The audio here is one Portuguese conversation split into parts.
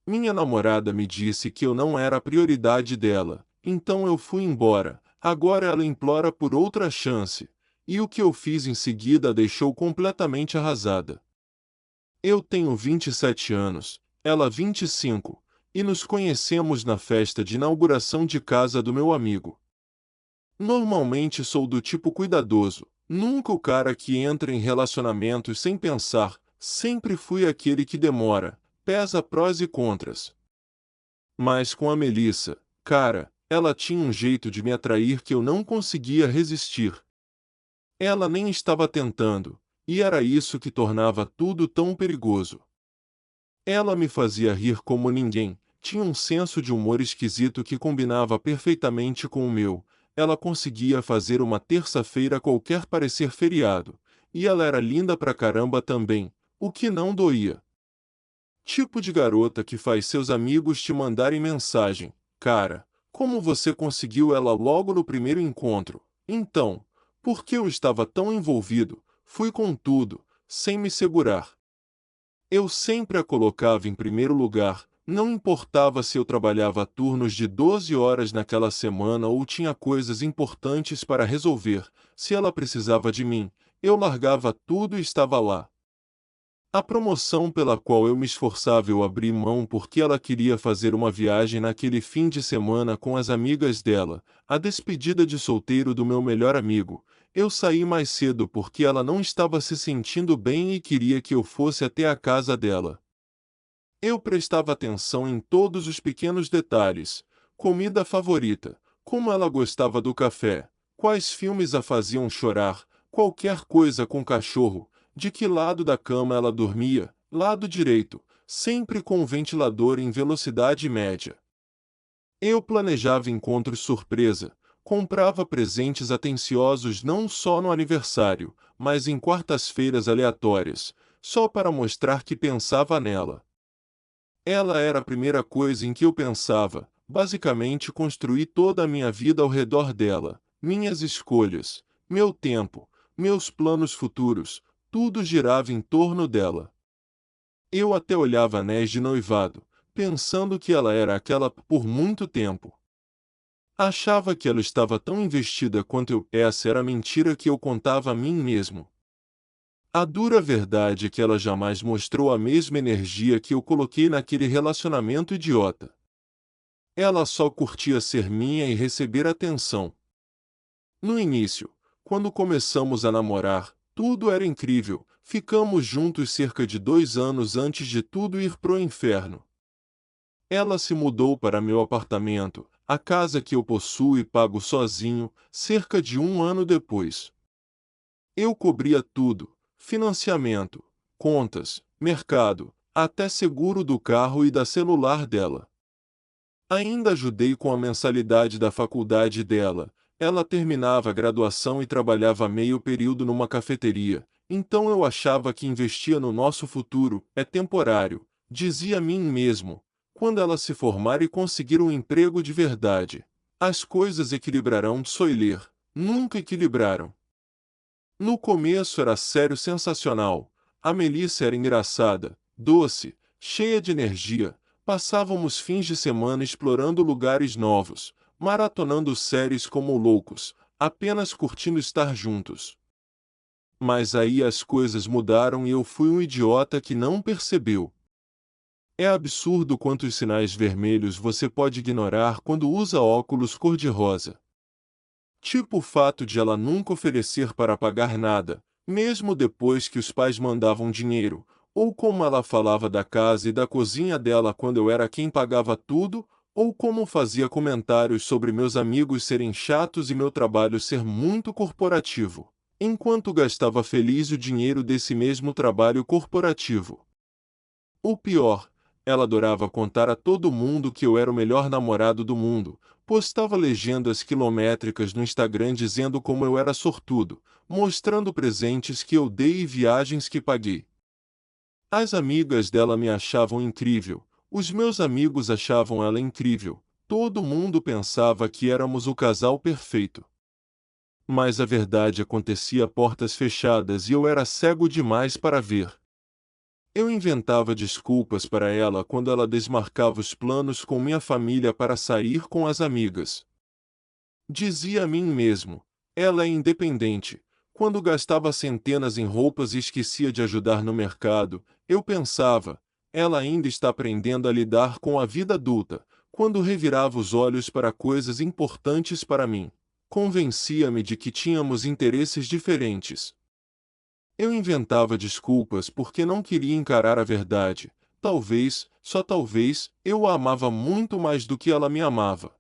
Minha namorada me disse que eu não era a prioridade dela, então eu fui embora. Agora ela implora por outra chance, e o que eu fiz em seguida a deixou completamente arrasada. Eu tenho 27 anos, ela 25, e nos conhecemos na festa de inauguração de casa do meu amigo. Normalmente sou do tipo cuidadoso, nunca o cara que entra em relacionamentos sem pensar, sempre fui aquele que demora, pesa prós e contras. Mas com a Melissa, cara, ela tinha um jeito de me atrair que eu não conseguia resistir. Ela nem estava tentando, e era isso que tornava tudo tão perigoso. Ela me fazia rir como ninguém, tinha um senso de humor esquisito que combinava perfeitamente com o meu. Ela conseguia fazer uma terça-feira qualquer parecer feriado, e ela era linda pra caramba também, o que não doía. Tipo de garota que faz seus amigos te mandarem mensagem: cara, como você conseguiu ela logo no primeiro encontro? Então, porque eu estava tão envolvido, fui com tudo, sem me segurar. Eu sempre a colocava em primeiro lugar, não importava se eu trabalhava turnos de 12 horas naquela semana ou tinha coisas importantes para resolver, se ela precisava de mim, eu largava tudo e estava lá. A promoção pela qual eu me esforçava eu abri mão porque ela queria fazer uma viagem naquele fim de semana com as amigas dela, a despedida de solteiro do meu melhor amigo. Eu saí mais cedo porque ela não estava se sentindo bem e queria que eu fosse até a casa dela. Eu prestava atenção em todos os pequenos detalhes: comida favorita, como ela gostava do café, quais filmes a faziam chorar, qualquer coisa com cachorro, de que lado da cama ela dormia, lado direito, sempre com o ventilador em velocidade média. Eu planejava encontros surpresa, comprava presentes atenciosos não só no aniversário, mas em quartas-feiras aleatórias, só para mostrar que pensava nela. Ela era a primeira coisa em que eu pensava, basicamente construí toda a minha vida ao redor dela, minhas escolhas, meu tempo, meus planos futuros, tudo girava em torno dela. Eu até olhava anéis de noivado, pensando que ela era aquela por muito tempo. Achava que ela estava tão investida quanto eu. Essa era a mentira que eu contava a mim mesmo. A dura verdade é que ela jamais mostrou a mesma energia que eu coloquei naquele relacionamento idiota. Ela só curtia ser minha e receber atenção. No início, quando começamos a namorar, tudo era incrível. Ficamos juntos cerca de 2 anos antes de tudo ir pro inferno. Ela se mudou para meu apartamento, a casa que eu possuo e pago sozinho, cerca de 1 ano depois. Eu cobria tudo: financiamento, contas, mercado, até seguro do carro e da celular dela. Ainda ajudei com a mensalidade da faculdade dela. Ela terminava a graduação e trabalhava meio período numa cafeteria, então eu achava que investia no nosso futuro. É temporário, dizia a mim mesmo. Quando ela se formar e conseguir um emprego de verdade, as coisas equilibrarão. Soiler, nunca equilibraram. No começo era sério, sensacional. A Melissa era engraçada, doce, cheia de energia. Passávamos fins de semana explorando lugares novos, maratonando séries como loucos, apenas curtindo estar juntos. Mas aí as coisas mudaram e eu fui um idiota que não percebeu. É absurdo quantos sinais vermelhos você pode ignorar quando usa óculos cor-de-rosa. Tipo o fato de ela nunca oferecer para pagar nada, mesmo depois que os pais mandavam dinheiro, ou como ela falava da casa e da cozinha dela quando eu era quem pagava tudo, ou como fazia comentários sobre meus amigos serem chatos e meu trabalho ser muito corporativo, enquanto gastava feliz o dinheiro desse mesmo trabalho corporativo. O pior, ela adorava contar a todo mundo que eu era o melhor namorado do mundo. Postava legendas quilométricas no Instagram dizendo como eu era sortudo, mostrando presentes que eu dei e viagens que paguei. As amigas dela me achavam incrível, os meus amigos achavam ela incrível, todo mundo pensava que éramos o casal perfeito. Mas a verdade acontecia a portas fechadas e eu era cego demais para ver. Eu inventava desculpas para ela quando ela desmarcava os planos com minha família para sair com as amigas. Dizia a mim mesmo: ela é independente. Quando gastava centenas em roupas e esquecia de ajudar no mercado, eu pensava: ela ainda está aprendendo a lidar com a vida adulta. Quando revirava os olhos para coisas importantes para mim, convencia-me de que tínhamos interesses diferentes. Eu inventava desculpas porque não queria encarar a verdade. Talvez, só talvez, eu a amava muito mais do que ela me amava.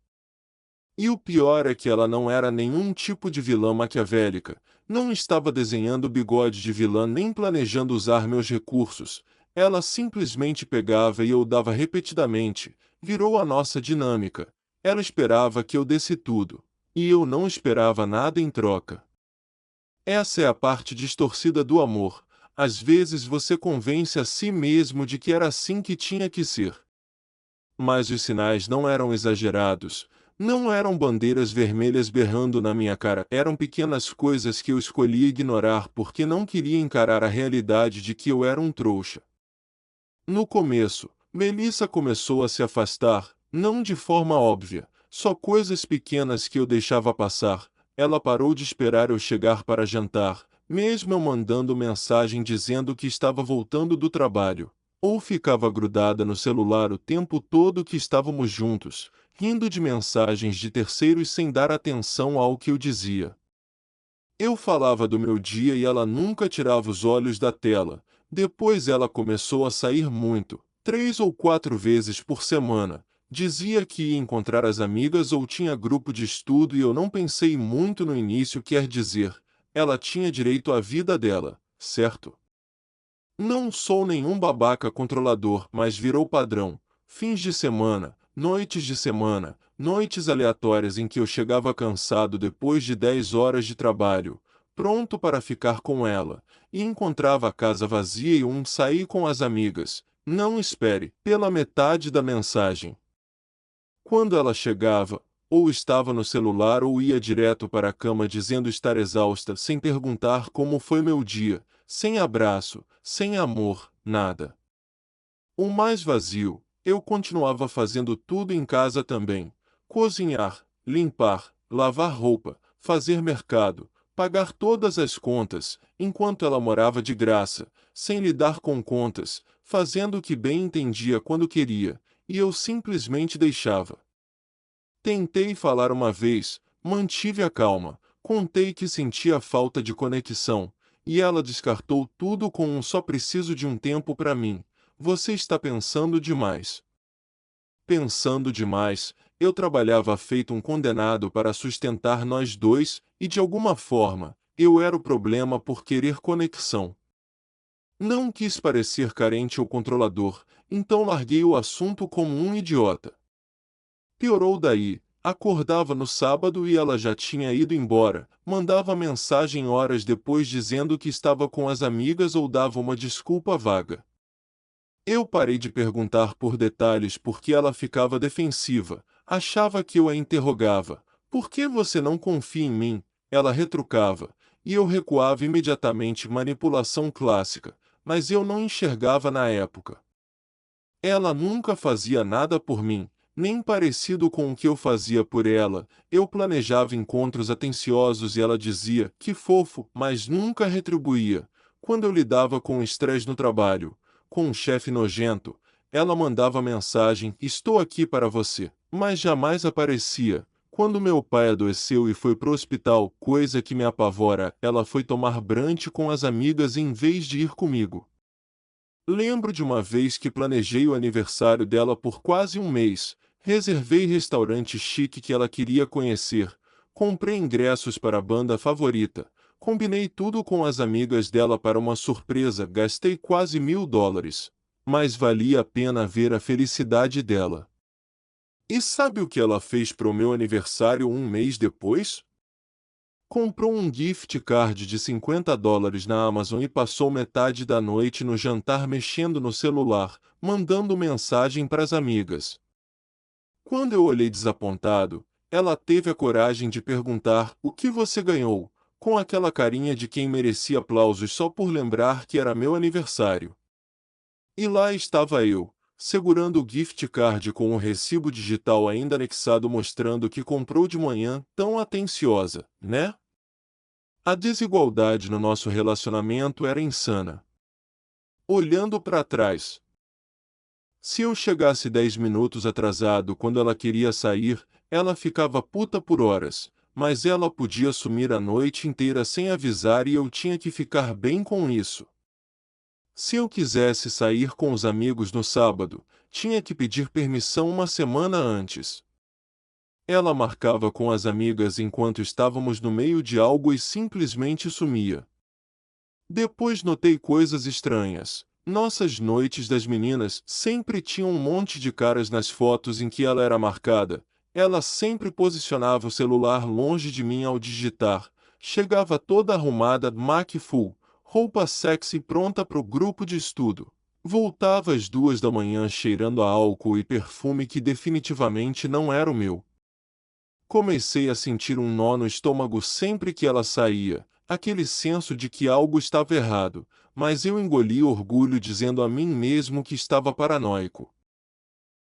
E o pior é que ela não era nenhum tipo de vilã maquiavélica, não estava desenhando bigode de vilã nem planejando usar meus recursos. Ela simplesmente pegava e eu dava repetidamente, virou a nossa dinâmica. Ela esperava que eu desse tudo, e eu não esperava nada em troca. Essa é a parte distorcida do amor. Às vezes você convence a si mesmo de que era assim que tinha que ser. Mas os sinais não eram exagerados, não eram bandeiras vermelhas berrando na minha cara, eram pequenas coisas que eu escolhi ignorar porque não queria encarar a realidade de que eu era um trouxa. No começo, Melissa começou a se afastar, não de forma óbvia, só coisas pequenas que eu deixava passar. Ela parou de esperar eu chegar para jantar, mesmo eu mandando mensagem dizendo que estava voltando do trabalho. Ou ficava grudada no celular o tempo todo que estávamos juntos, rindo de mensagens de terceiros sem dar atenção ao que eu dizia. Eu falava do meu dia e ela nunca tirava os olhos da tela. Depois ela começou a sair muito, 3 ou 4 vezes por semana. Dizia que ia encontrar as amigas ou tinha grupo de estudo e eu não pensei muito no início, quer dizer, ela tinha direito à vida dela, certo? Não sou nenhum babaca controlador, mas virou padrão. Fins de semana, noites aleatórias em que eu chegava cansado depois de 10 horas de trabalho, pronto para ficar com ela, e encontrava a casa vazia e sair com as amigas. Não espere, pela metade da mensagem. Quando ela chegava, ou estava no celular ou ia direto para a cama dizendo estar exausta sem perguntar como foi meu dia, sem abraço, sem amor, nada. O mais vazio, eu continuava fazendo tudo em casa também: cozinhar, limpar, lavar roupa, fazer mercado, pagar todas as contas, enquanto ela morava de graça, sem lidar com contas, fazendo o que bem entendia quando queria, e eu simplesmente deixava. Tentei falar uma vez, mantive a calma, contei que sentia falta de conexão, e ela descartou tudo com só preciso de um tempo para mim. Você está pensando demais. Pensando demais, eu trabalhava feito um condenado para sustentar nós dois, e de alguma forma, eu era o problema por querer conexão. Não quis parecer carente ou controlador, então larguei o assunto como um idiota. Piorou daí. Acordava no sábado e ela já tinha ido embora, mandava mensagem horas depois dizendo que estava com as amigas ou dava uma desculpa vaga. Eu parei de perguntar por detalhes porque ela ficava defensiva, achava que eu a interrogava. Por que você não confia em mim? Ela retrucava, e eu recuava imediatamente, manipulação clássica, mas eu não enxergava na época. Ela nunca fazia nada por mim, nem parecido com o que eu fazia por ela. Eu planejava encontros atenciosos e ela dizia, que fofo, mas nunca retribuía. Quando eu lidava com estresse no trabalho, com um chefe nojento, ela mandava mensagem, estou aqui para você, mas jamais aparecia. Quando meu pai adoeceu e foi pro hospital, coisa que me apavora, ela foi tomar brunch com as amigas em vez de ir comigo. Lembro de uma vez que planejei o aniversário dela por quase um mês, reservei restaurante chique que ela queria conhecer, comprei ingressos para a banda favorita, combinei tudo com as amigas dela para uma surpresa, gastei quase US$ 1.000. Mas valia a pena ver a felicidade dela. E sabe o que ela fez pro meu aniversário um mês depois? Comprou um gift card de US$ 50 na Amazon e passou metade da noite no jantar mexendo no celular, mandando mensagem para as amigas. Quando eu olhei desapontado, ela teve a coragem de perguntar: o que você ganhou? Com aquela carinha de quem merecia aplausos só por lembrar que era meu aniversário. E lá estava eu, segurando o gift card com o recibo digital ainda anexado mostrando que comprou de manhã, tão atenciosa, né? A desigualdade no nosso relacionamento era insana. Olhando para trás, se eu chegasse 10 minutos atrasado quando ela queria sair, ela ficava puta por horas, mas ela podia sumir a noite inteira sem avisar e eu tinha que ficar bem com isso. Se eu quisesse sair com os amigos no sábado, tinha que pedir permissão uma semana antes. Ela marcava com as amigas enquanto estávamos no meio de algo e simplesmente sumia. Depois notei coisas estranhas. Nossas noites das meninas sempre tinham um monte de caras nas fotos em que ela era marcada. Ela sempre posicionava o celular longe de mim ao digitar. Chegava toda arrumada, make full, roupa sexy pronta pro grupo de estudo. Voltava às 2 da manhã cheirando a álcool e perfume que definitivamente não era o meu. Comecei a sentir um nó no estômago sempre que ela saía, aquele senso de que algo estava errado, mas eu engoli o orgulho dizendo a mim mesmo que estava paranoico.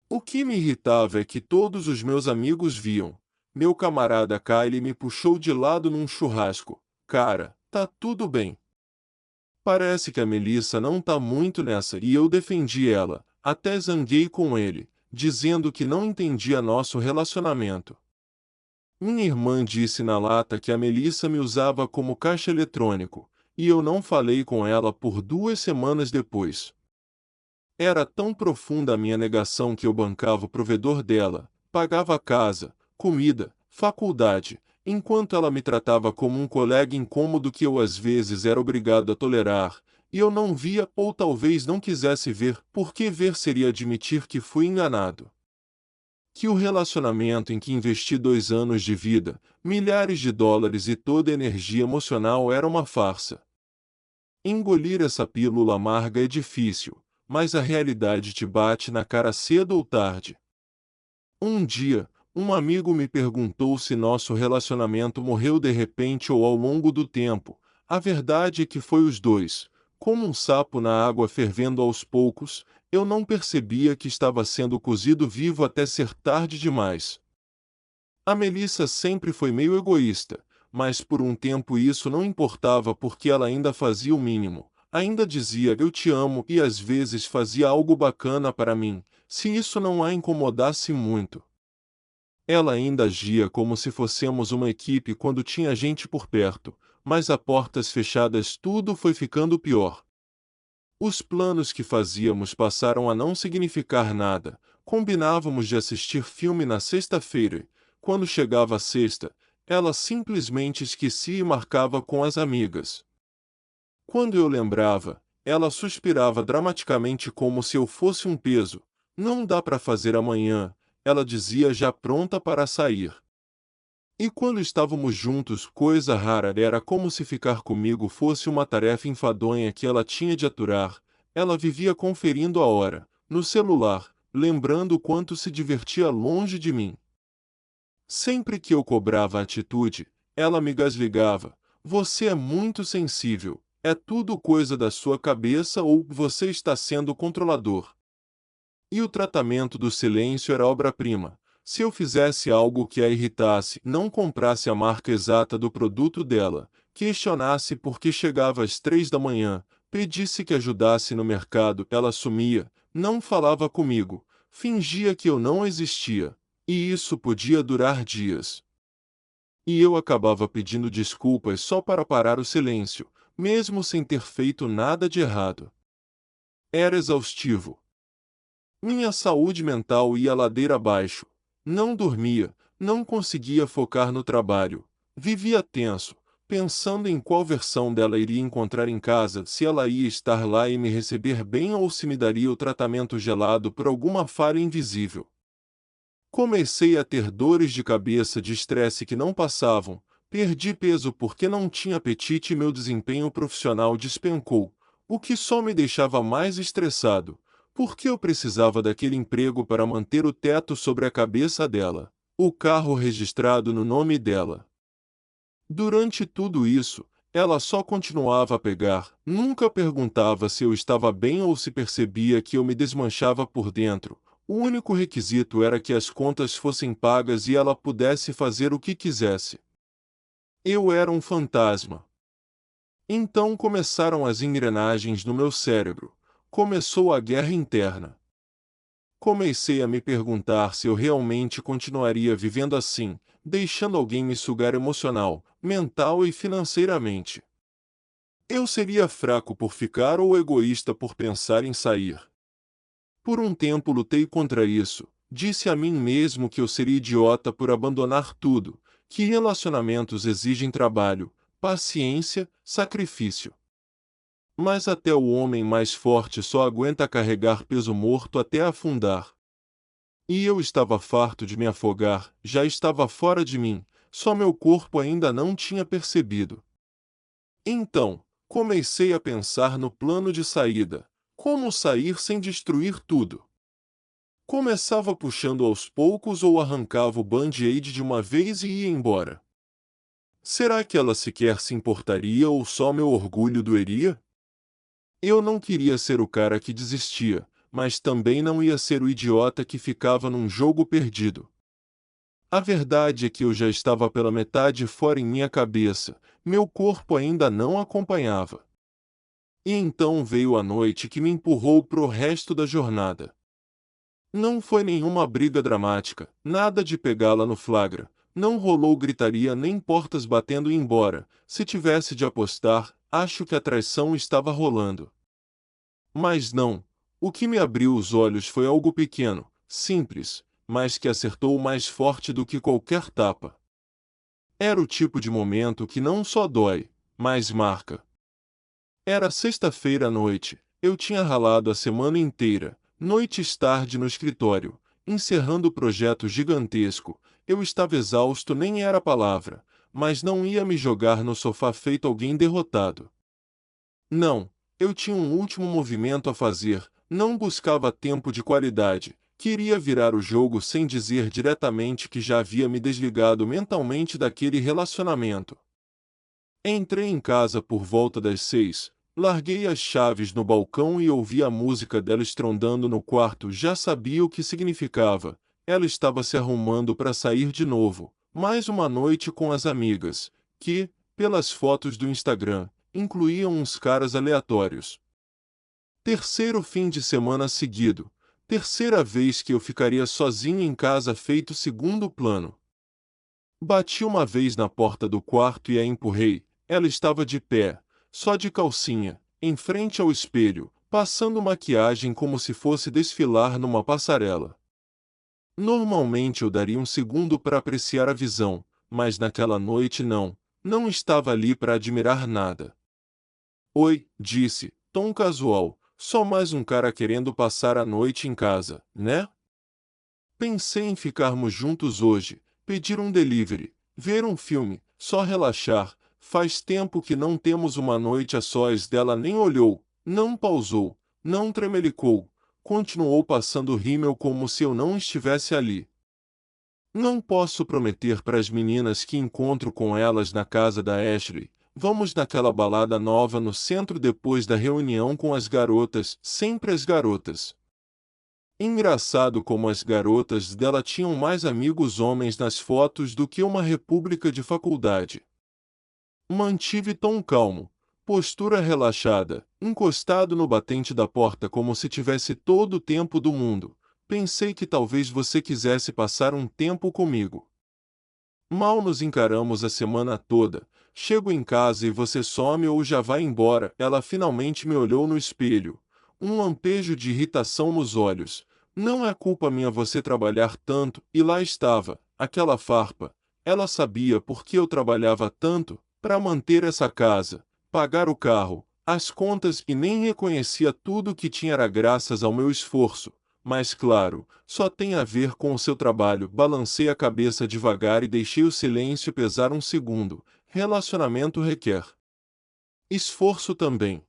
O que me irritava é que todos os meus amigos viam. Meu camarada Kyle me puxou de lado num churrasco. Cara, tá tudo bem. Parece que a Melissa não tá muito nessa e eu defendi ela, até zanguei com ele, dizendo que não entendia nosso relacionamento. Minha irmã disse na lata que a Melissa me usava como caixa eletrônico, e eu não falei com ela por 2 semanas depois. Era tão profunda a minha negação que eu bancava o provedor dela, pagava a casa, comida, faculdade, enquanto ela me tratava como um colega incômodo que eu às vezes era obrigado a tolerar, e eu não via ou talvez não quisesse ver, porque ver seria admitir que fui enganado. Que o relacionamento em que investi 2 anos de vida, milhares de dólares e toda a energia emocional era uma farsa. Engolir essa pílula amarga é difícil, mas a realidade te bate na cara cedo ou tarde. Um dia, um amigo me perguntou se nosso relacionamento morreu de repente ou ao longo do tempo. A verdade é que foi os dois. Como um sapo na água fervendo aos poucos, eu não percebia que estava sendo cozido vivo até ser tarde demais. A Melissa sempre foi meio egoísta, mas por um tempo isso não importava porque ela ainda fazia o mínimo. Ainda dizia eu te amo e às vezes fazia algo bacana para mim, se isso não a incomodasse muito. Ela ainda agia como se fossemos uma equipe quando tinha gente por perto, mas a portas fechadas tudo foi ficando pior. Os planos que fazíamos passaram a não significar nada. Combinávamos de assistir filme na sexta-feira. Quando chegava a sexta, ela simplesmente esquecia e marcava com as amigas. Quando eu lembrava, ela suspirava dramaticamente como se eu fosse um peso. Não dá para fazer amanhã, ela dizia já pronta para sair. E quando estávamos juntos, coisa rara era como se ficar comigo fosse uma tarefa enfadonha que ela tinha de aturar. Ela vivia conferindo a hora, no celular, lembrando o quanto se divertia longe de mim. Sempre que eu cobrava a atitude, ela me gasligava. Você é muito sensível, é tudo coisa da sua cabeça ou você está sendo controlador. E o tratamento do silêncio era obra-prima. Se eu fizesse algo que a irritasse, não comprasse a marca exata do produto dela, questionasse por que chegava às 3 da manhã, pedisse que ajudasse no mercado, ela sumia, não falava comigo, fingia que eu não existia. E isso podia durar dias. E eu acabava pedindo desculpas só para parar o silêncio, mesmo sem ter feito nada de errado. Era exaustivo. Minha saúde mental ia ladeira abaixo. Não dormia, não conseguia focar no trabalho. Vivia tenso, pensando em qual versão dela iria encontrar em casa, se ela ia estar lá e me receber bem ou se me daria o tratamento gelado por alguma falha invisível. Comecei a ter dores de cabeça de estresse que não passavam, perdi peso porque não tinha apetite e meu desempenho profissional despencou, o que só me deixava mais estressado. Porque eu precisava daquele emprego para manter o teto sobre a cabeça dela, o carro registrado no nome dela. Durante tudo isso, Ela só continuava a pegar, nunca perguntava se eu estava bem ou se percebia que eu me desmanchava por dentro. O único requisito era que as contas fossem pagas e ela pudesse fazer o que quisesse. Eu era um fantasma. Então começaram as engrenagens no meu cérebro. Começou a guerra interna. Comecei a me perguntar se eu realmente continuaria vivendo assim, deixando alguém me sugar emocional, mental e financeiramente. Eu seria fraco por ficar ou egoísta por pensar em sair. Por um tempo lutei contra isso, disse a mim mesmo que eu seria idiota por abandonar tudo, que relacionamentos exigem trabalho, paciência, sacrifício. Mas até o homem mais forte só aguenta carregar peso morto até afundar. E eu estava farto de me afogar, já estava fora de mim, só meu corpo ainda não tinha percebido. Então, comecei a pensar no plano de saída. Como sair sem destruir tudo? Começava puxando aos poucos ou arrancava o band-aid de uma vez e ia embora? Será que ela sequer se importaria ou só meu orgulho doeria? Eu não queria ser o cara que desistia, mas também não ia ser o idiota que ficava num jogo perdido. A verdade é que eu já estava pela metade fora em minha cabeça, meu corpo ainda não acompanhava. E então veio a noite que me empurrou pro resto da jornada. Não foi nenhuma briga dramática, nada de pegá-la no flagra, não rolou gritaria nem portas batendo e embora. Se tivesse de apostar, acho que a traição estava rolando. Mas não. O que me abriu os olhos foi algo pequeno, simples, mas que acertou mais forte do que qualquer tapa. Era o tipo de momento que não só dói, mas marca. Era sexta-feira à noite, eu tinha ralado a semana inteira, noites tarde no escritório, encerrando o projeto gigantesco. Eu estava exausto, nem era a palavra, mas não ia me jogar no sofá feito alguém derrotado. Não, eu tinha um último movimento a fazer, não buscava tempo de qualidade, queria virar o jogo sem dizer diretamente que já havia me desligado mentalmente daquele relacionamento. Entrei em casa por volta das 6, larguei as chaves no balcão e ouvi a música dela estrondando no quarto. Já sabia o que significava. Ela estava se arrumando para sair de novo. Mais uma noite com as amigas, que, pelas fotos do Instagram, incluíam uns caras aleatórios. Terceiro fim de semana seguido. Terceira vez que eu ficaria sozinho em casa feito segundo plano. Bati uma vez na porta do quarto e a empurrei. Ela estava de pé, só de calcinha, em frente ao espelho, passando maquiagem como se fosse desfilar numa passarela. Normalmente eu daria um segundo para apreciar a visão, mas naquela noite não estava ali para admirar nada. Oi, disse, tom casual, só mais um cara querendo passar a noite em casa, né? Pensei em ficarmos juntos hoje, pedir um delivery, ver um filme, só relaxar. Faz tempo que não temos uma noite a sós. Dela nem olhou, não pausou, não tremelicou, continuou passando rímel como se eu não estivesse ali. Não posso prometer para as meninas que encontro com elas na casa da Ashley. Vamos naquela balada nova no centro depois da reunião com as garotas, sempre as garotas. Engraçado como as garotas dela tinham mais amigos homens nas fotos do que uma república de faculdade. Mantive tom calmo, postura relaxada, encostado no batente da porta como se tivesse todo o tempo do mundo. Pensei que talvez você quisesse passar um tempo comigo. Mal nos encaramos a semana toda. Chego em casa e você some ou já vai embora. Ela finalmente me olhou no espelho. Um lampejo de irritação nos olhos. Não é culpa minha você trabalhar tanto, e lá estava, aquela farpa. Ela sabia por que eu trabalhava tanto, para manter essa casa, pagar o carro, as contas e nem reconhecia tudo que tinha era graças ao meu esforço. Mas claro, só tem a ver com o seu trabalho. Balancei a cabeça devagar e deixei o silêncio pesar um segundo. Relacionamento requer esforço também.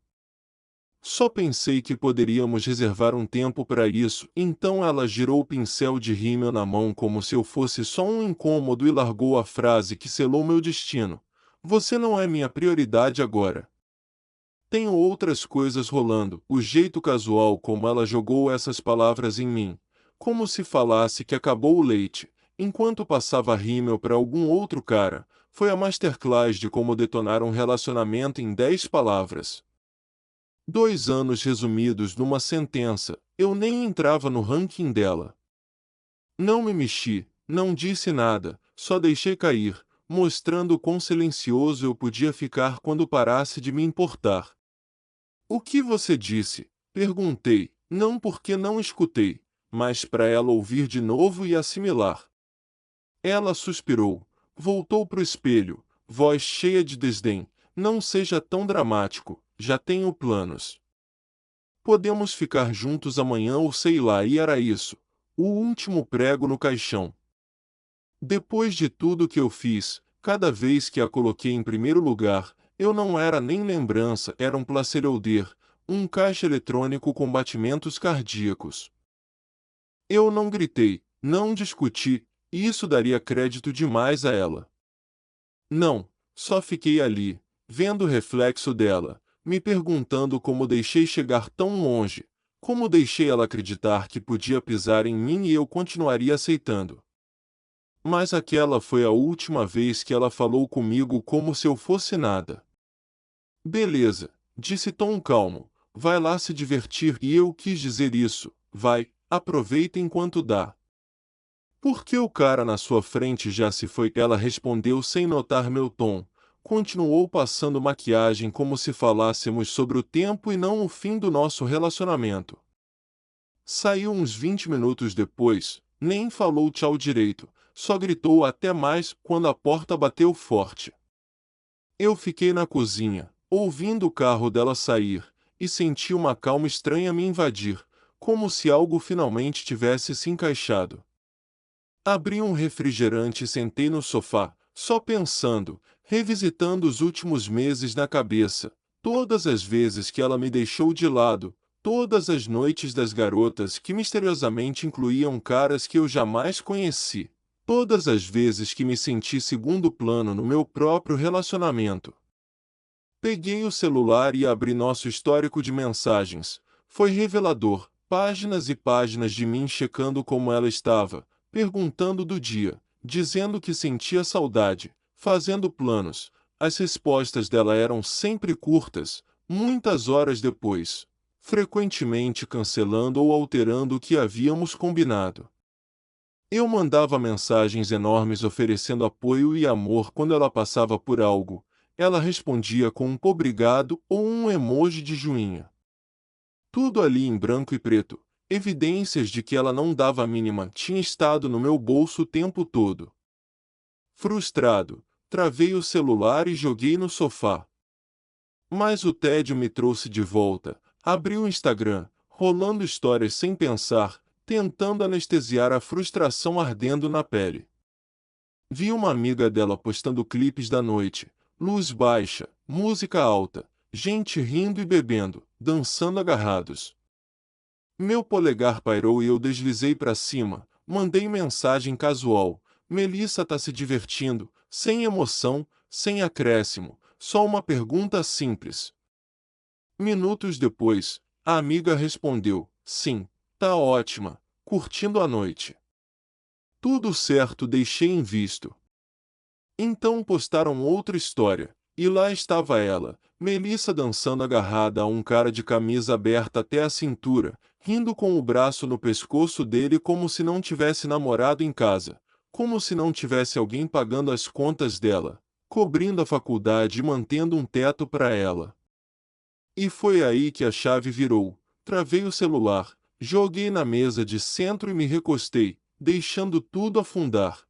Só pensei que poderíamos reservar um tempo para isso, então ela girou o pincel de rímel na mão como se eu fosse só um incômodo e largou a frase que selou meu destino. Você não é minha prioridade agora. Tenho outras coisas rolando. O jeito casual como ela jogou essas palavras em mim, como se falasse que acabou o leite, enquanto passava rímel para algum outro cara, foi a masterclass de como detonar um relacionamento em 10 palavras. 2 anos resumidos numa sentença, eu nem entrava no ranking dela. Não me mexi, não disse nada, só deixei cair, mostrando quão silencioso eu podia ficar quando parasse de me importar. O que você disse? Perguntei, não porque não escutei, mas para ela ouvir de novo e assimilar. Ela suspirou, voltou para o espelho, voz cheia de desdém. Não seja tão dramático, já tenho planos. Podemos ficar juntos amanhã ou sei lá, e era isso. O último prego no caixão. Depois de tudo que eu fiz, cada vez que a coloquei em primeiro lugar, eu não era nem lembrança, era um placeholder, um caixa eletrônico com batimentos cardíacos. Eu não gritei, não discuti, e isso daria crédito demais a ela. Não, só fiquei ali, vendo o reflexo dela, me perguntando como deixei chegar tão longe, como deixei ela acreditar que podia pisar em mim e eu continuaria aceitando. Mas aquela foi a última vez que ela falou comigo como se eu fosse nada. Beleza, disse tom calmo, vai lá se divertir e eu quis dizer isso, vai, aproveita enquanto dá. Por que o cara na sua frente já se foi? Ela respondeu sem notar meu tom. Continuou passando maquiagem como se falássemos sobre o tempo e não o fim do nosso relacionamento. Saiu uns 20 minutos depois, nem falou tchau direito, só gritou até mais quando a porta bateu forte. Eu fiquei na cozinha, ouvindo o carro dela sair, e senti uma calma estranha me invadir, como se algo finalmente tivesse se encaixado. Abri um refrigerante e sentei no sofá, só pensando, revisitando os últimos meses na cabeça, todas as vezes que ela me deixou de lado, todas as noites das garotas que misteriosamente incluíam caras que eu jamais conheci, todas as vezes que me senti segundo plano no meu próprio relacionamento. Peguei o celular e abri nosso histórico de mensagens. Foi revelador, páginas e páginas de mim checando como ela estava, perguntando do dia, dizendo que sentia saudade, fazendo planos. As respostas dela eram sempre curtas, muitas horas depois, frequentemente cancelando ou alterando o que havíamos combinado. Eu mandava mensagens enormes oferecendo apoio e amor quando ela passava por algo. Ela respondia com um obrigado ou um emoji de joinha. Tudo ali em branco e preto, evidências de que ela não dava a mínima, tinha estado no meu bolso o tempo todo. Frustrado, travei o celular e joguei no sofá. Mas o tédio me trouxe de volta. Abri o Instagram, rolando histórias sem pensar, tentando anestesiar a frustração ardendo na pele. Vi uma amiga dela postando clipes da noite, luz baixa, música alta, gente rindo e bebendo, dançando agarrados. Meu polegar pairou e eu deslizei para cima, mandei mensagem casual. Melissa tá se divertindo, sem emoção, sem acréscimo, só uma pergunta simples. Minutos depois, a amiga respondeu: sim, tá ótima, curtindo a noite. Tudo certo, deixei em visto. Então postaram outra história, e lá estava ela, Melissa dançando agarrada a um cara de camisa aberta até a cintura, rindo com o braço no pescoço dele como se não tivesse namorado em casa, como se não tivesse alguém pagando as contas dela, cobrindo a faculdade e mantendo um teto para ela. E foi aí que a chave virou. Travei o celular, joguei na mesa de centro e me recostei, deixando tudo afundar.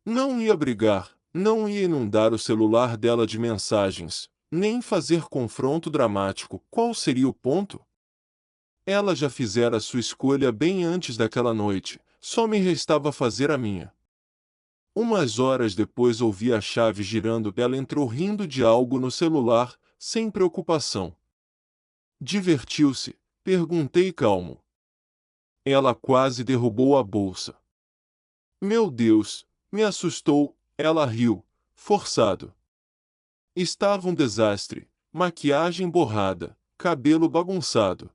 Não ia brigar, não ia inundar o celular dela de mensagens, nem fazer confronto dramático. Qual seria o ponto? Ela já fizera sua escolha bem antes daquela noite, só me restava fazer a minha. Umas horas depois ouvi a chave girando, ela entrou rindo de algo no celular, sem preocupação. Divertiu-se? Perguntei calmo. Ela quase derrubou a bolsa. Meu Deus, me assustou, ela riu, forçado. Estava um desastre, maquiagem borrada, cabelo bagunçado.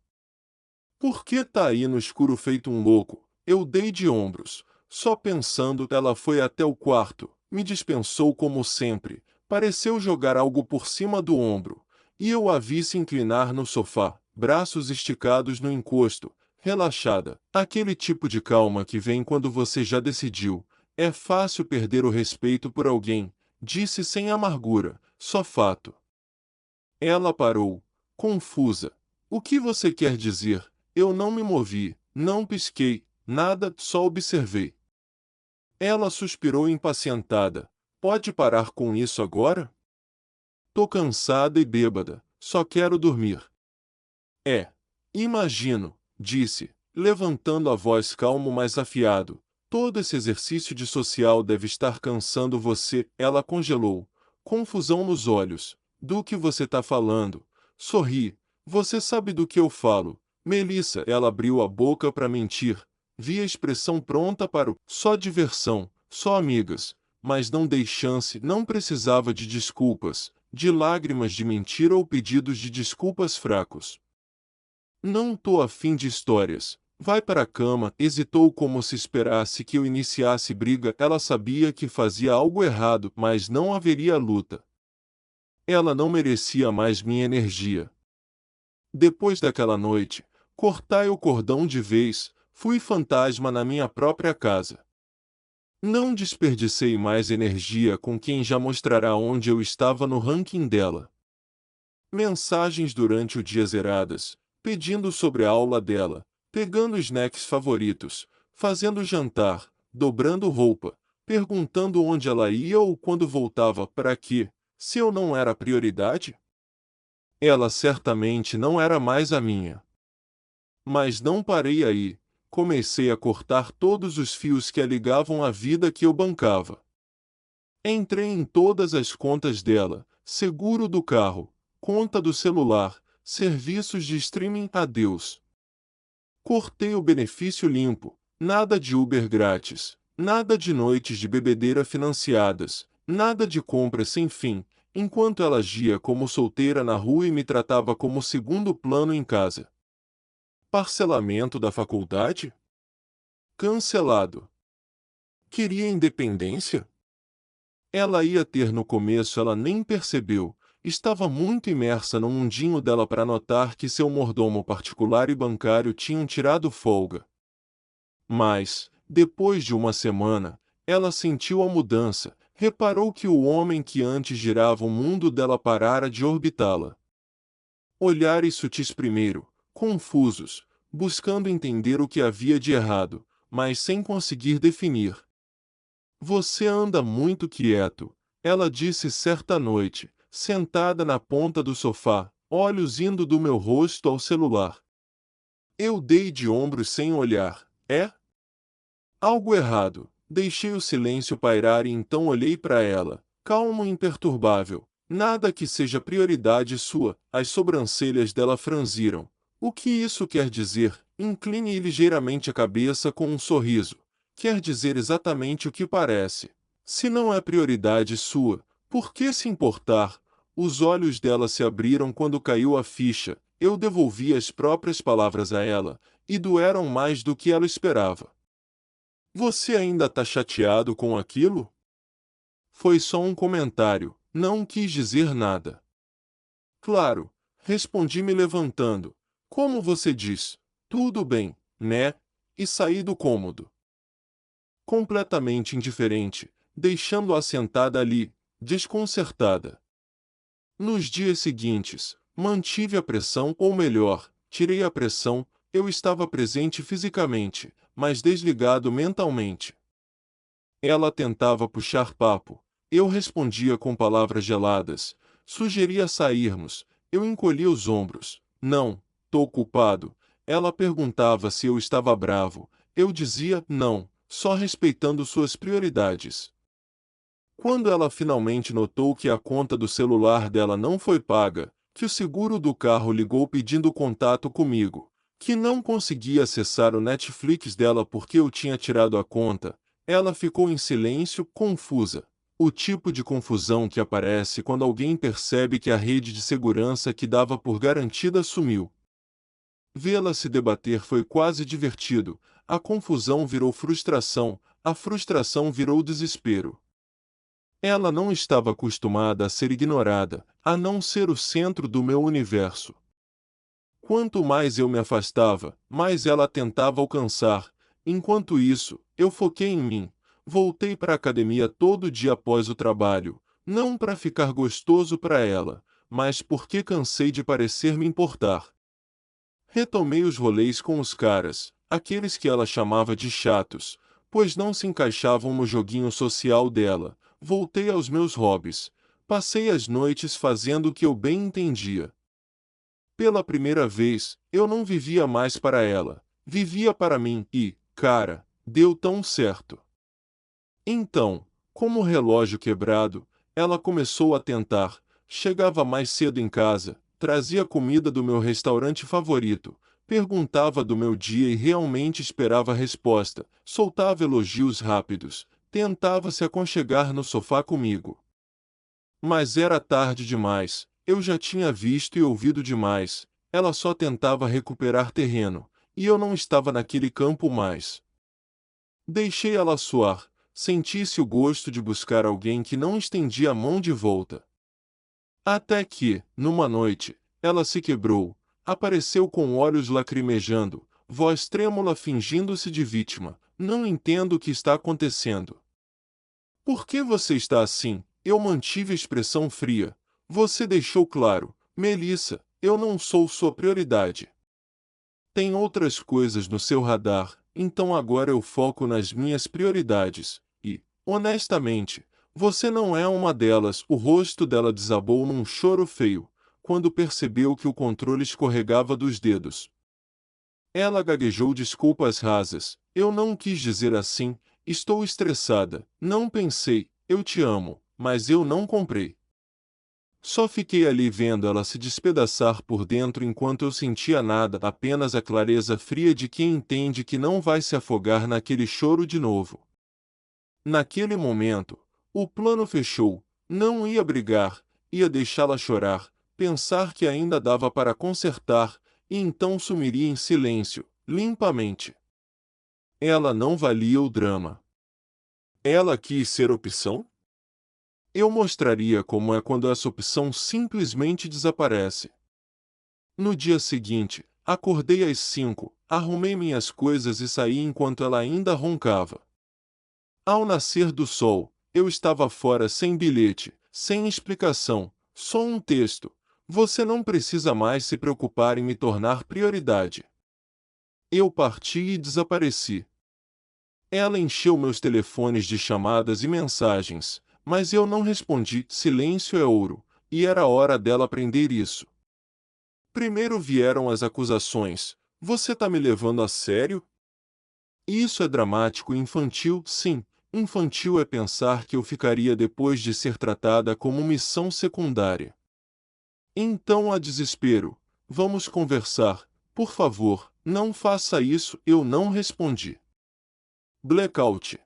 Por que tá aí no escuro feito um louco? Eu dei de ombros. Só pensando, ela foi até o quarto, me dispensou como sempre, pareceu jogar algo por cima do ombro, e eu a vi se inclinar no sofá, braços esticados no encosto, relaxada. Aquele tipo de calma que vem quando você já decidiu. É fácil perder o respeito por alguém, disse sem amargura, só fato. Ela parou, confusa. O que você quer dizer? Eu não me movi, não pisquei, nada, só observei. Ela suspirou impacientada. Pode parar com isso agora? Tô cansada e bêbada, só quero dormir. É. Imagino, disse, levantando a voz calmo mas afiado. Todo esse exercício de social deve estar cansando você. Ela congelou, confusão nos olhos. Do que você tá falando? Sorri. Você sabe do que eu falo. Melissa, ela abriu a boca para mentir. Vi a expressão pronta para o só diversão, só amigas. Mas não dei chance, não precisava de desculpas, de lágrimas de mentira ou pedidos de desculpas fracos. Não tô afim de histórias. Vai para a cama, hesitou como se esperasse que eu iniciasse briga. Ela sabia que fazia algo errado, mas não haveria luta. Ela não merecia mais minha energia. Depois daquela noite, cortai o cordão de vez, fui fantasma na minha própria casa. Não desperdicei mais energia com quem já mostrará onde eu estava no ranking dela. Mensagens durante o dia zeradas, pedindo sobre a aula dela, pegando snacks favoritos, fazendo jantar, dobrando roupa, perguntando onde ela ia ou quando voltava para quê, se eu não era prioridade? Ela certamente não era mais a minha. Mas não parei aí, comecei a cortar todos os fios que a ligavam à vida que eu bancava. Entrei em todas as contas dela, seguro do carro, conta do celular, serviços de streaming, adeus. Cortei o benefício limpo, nada de Uber grátis, nada de noites de bebedeira financiadas, nada de compras sem fim, enquanto ela agia como solteira na rua e me tratava como segundo plano em casa. Parcelamento da faculdade? Cancelado. Queria independência? Ela ia ter no começo, ela nem percebeu. Estava muito imersa no mundinho dela para notar que seu mordomo particular e bancário tinham tirado folga. Mas, depois de uma semana, ela sentiu a mudança, reparou que o homem que antes girava o mundo dela parara de orbitá-la. Olhares sutis primeiro, confusos, buscando entender o que havia de errado, mas sem conseguir definir. Você anda muito quieto, ela disse certa noite, sentada na ponta do sofá, olhos indo do meu rosto ao celular. Eu dei de ombros sem olhar. É? Algo errado. Deixei o silêncio pairar e então olhei para ela, calmo e imperturbável. Nada que seja prioridade sua. As sobrancelhas dela franziram. O que isso quer dizer? Incline ligeiramente a cabeça com um sorriso. Quer dizer exatamente o que parece. Se não é prioridade sua, por que se importar? Os olhos dela se abriram quando caiu a ficha. Eu devolvi as próprias palavras a ela, e doeram mais do que ela esperava. Você ainda tá chateado com aquilo? Foi só um comentário, não quis dizer nada. Claro, respondi me levantando. Como você diz, tudo bem, né? E saí do cômodo. Completamente indiferente, deixando-a sentada ali, desconcertada. Nos dias seguintes, mantive a pressão, ou melhor, tirei a pressão. Eu estava presente fisicamente, mas desligado mentalmente. Ela tentava puxar papo. Eu respondia com palavras geladas. Sugeria sairmos. Eu encolhia os ombros. Não, tô culpado. Ela perguntava se eu estava bravo. Eu dizia, não, só respeitando suas prioridades. Quando ela finalmente notou que a conta do celular dela não foi paga, que o seguro do carro ligou pedindo contato comigo, que não conseguia acessar o Netflix dela porque eu tinha tirado a conta, ela ficou em silêncio, confusa. O tipo de confusão que aparece quando alguém percebe que a rede de segurança que dava por garantida sumiu. Vê-la se debater foi quase divertido, a confusão virou frustração, a frustração virou desespero. Ela não estava acostumada a ser ignorada, a não ser o centro do meu universo. Quanto mais eu me afastava, mais ela tentava alcançar. Enquanto isso, eu foquei em mim. Voltei para a academia todo dia após o trabalho, não para ficar gostoso para ela, mas porque cansei de parecer me importar. Retomei os rolês com os caras, aqueles que ela chamava de chatos, pois não se encaixavam no joguinho social dela. Voltei aos meus hobbies. Passei as noites fazendo o que eu bem entendia. Pela primeira vez, eu não vivia mais para ela, vivia para mim e, cara, deu tão certo. Então, como o relógio quebrado, ela começou a tentar, chegava mais cedo em casa, trazia comida do meu restaurante favorito, perguntava do meu dia e realmente esperava a resposta, soltava elogios rápidos, tentava se aconchegar no sofá comigo. Mas era tarde demais, eu já tinha visto e ouvido demais, ela só tentava recuperar terreno, e eu não estava naquele campo mais. Deixei ela suar, sentisse o gosto de buscar alguém que não estendia a mão de volta. Até que, numa noite, ela se quebrou, apareceu com olhos lacrimejando, voz trêmula fingindo-se de vítima. Não entendo o que está acontecendo. Por que você está assim? Eu mantive a expressão fria. Você deixou claro, Melissa, eu não sou sua prioridade. Tem outras coisas no seu radar, então agora eu foco nas minhas prioridades. E, honestamente, você não é uma delas. O rosto dela desabou num choro feio, quando percebeu que o controle escorregava dos dedos. Ela gaguejou desculpas rasas. Eu não quis dizer assim, estou estressada. Não pensei, eu te amo, mas eu não comprei. Só fiquei ali vendo ela se despedaçar por dentro enquanto eu sentia nada, apenas a clareza fria de quem entende que não vai se afogar naquele choro de novo. Naquele momento, o plano fechou, não ia brigar, ia deixá-la chorar, pensar que ainda dava para consertar, e então sumiria em silêncio, limpamente. Ela não valia o drama. Ela quis ser opção? Eu mostraria como é quando essa opção simplesmente desaparece. No dia seguinte, acordei às 5, arrumei minhas coisas e saí enquanto ela ainda roncava. Ao nascer do sol, eu estava fora sem bilhete, sem explicação, só um texto. Você não precisa mais se preocupar em me tornar prioridade. Eu parti e desapareci. Ela encheu meus telefones de chamadas e mensagens, mas eu não respondi. Silêncio é ouro, e era hora dela aprender isso. Primeiro vieram as acusações. Você tá me levando a sério? Isso é dramático e infantil, sim. Infantil é pensar que eu ficaria depois de ser tratada como missão secundária. Então há desespero. Vamos conversar. Por favor, não faça isso. Eu não respondi. Blackout.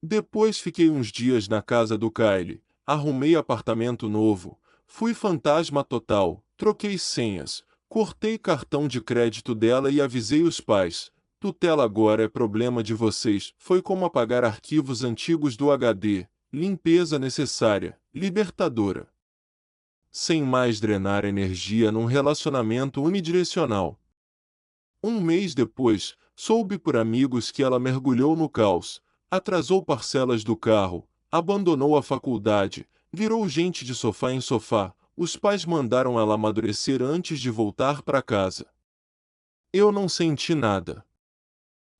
Depois fiquei uns dias na casa do Kyle, arrumei apartamento novo, fui fantasma total, troquei senhas, cortei cartão de crédito dela e avisei os pais. Tutela agora é problema de vocês. Foi como apagar arquivos antigos do HD, limpeza necessária, libertadora. Sem mais drenar energia num relacionamento unidirecional. Um mês depois, soube por amigos que ela mergulhou no caos, atrasou parcelas do carro, abandonou a faculdade, virou gente de sofá em sofá. Os pais mandaram ela amadurecer antes de voltar para casa. Eu não senti nada.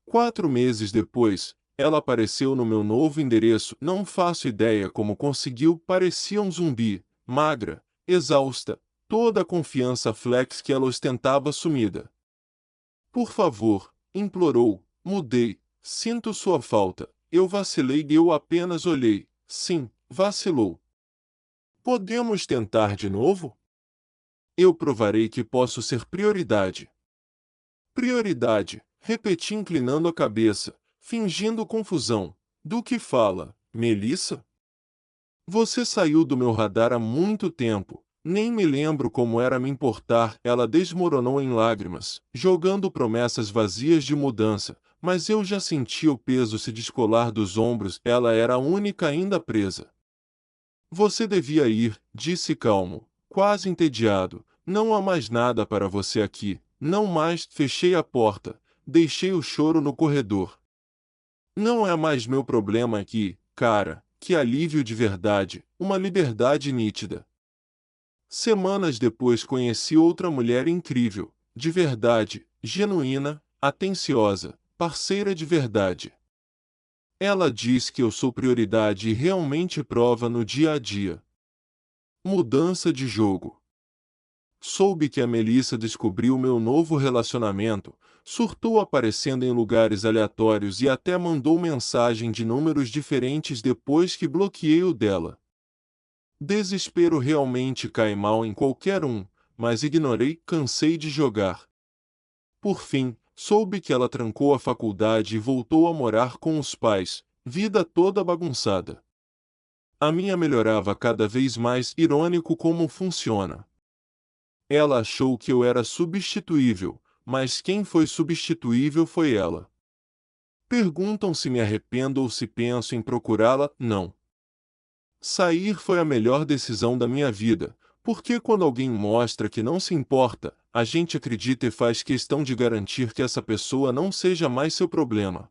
4 meses depois, ela apareceu no meu novo endereço. Não faço ideia como conseguiu. Parecia um zumbi, magra, exausta, toda a confiança flex que ela ostentava sumida. Por favor, implorou, mudei, sinto sua falta. Eu vacilei e eu apenas olhei. Sim, vacilou. Podemos tentar de novo? Eu provarei que posso ser prioridade. Prioridade, repeti inclinando a cabeça, fingindo confusão. Do que fala, Melissa? Você saiu do meu radar há muito tempo. Nem me lembro como era me importar. Ela desmoronou em lágrimas, jogando promessas vazias de mudança, mas eu já sentia o peso se descolar dos ombros. Ela era a única ainda presa. Você devia ir, disse calmo, quase entediado. Não há mais nada para você aqui. Não mais. Fechei a porta. Deixei o choro no corredor. Não é mais meu problema aqui, cara. Que alívio de verdade, uma liberdade nítida. Semanas depois conheci outra mulher incrível, de verdade, genuína, atenciosa, parceira de verdade. Ela diz que eu sou prioridade e realmente prova no dia a dia. Mudança de jogo. Soube que a Melissa descobriu meu novo relacionamento, surtou aparecendo em lugares aleatórios e até mandou mensagem de números diferentes depois que bloqueei o dela. Desespero realmente cai mal em qualquer um, mas ignorei, cansei de jogar. Por fim, soube que ela trancou a faculdade e voltou a morar com os pais, vida toda bagunçada. A minha melhorava cada vez mais, irônico como funciona. Ela achou que eu era substituível, mas quem foi substituível foi ela. Perguntam se me arrependo ou se penso em procurá-la, não. Sair foi a melhor decisão da minha vida, porque quando alguém mostra que não se importa, a gente acredita e faz questão de garantir que essa pessoa não seja mais seu problema.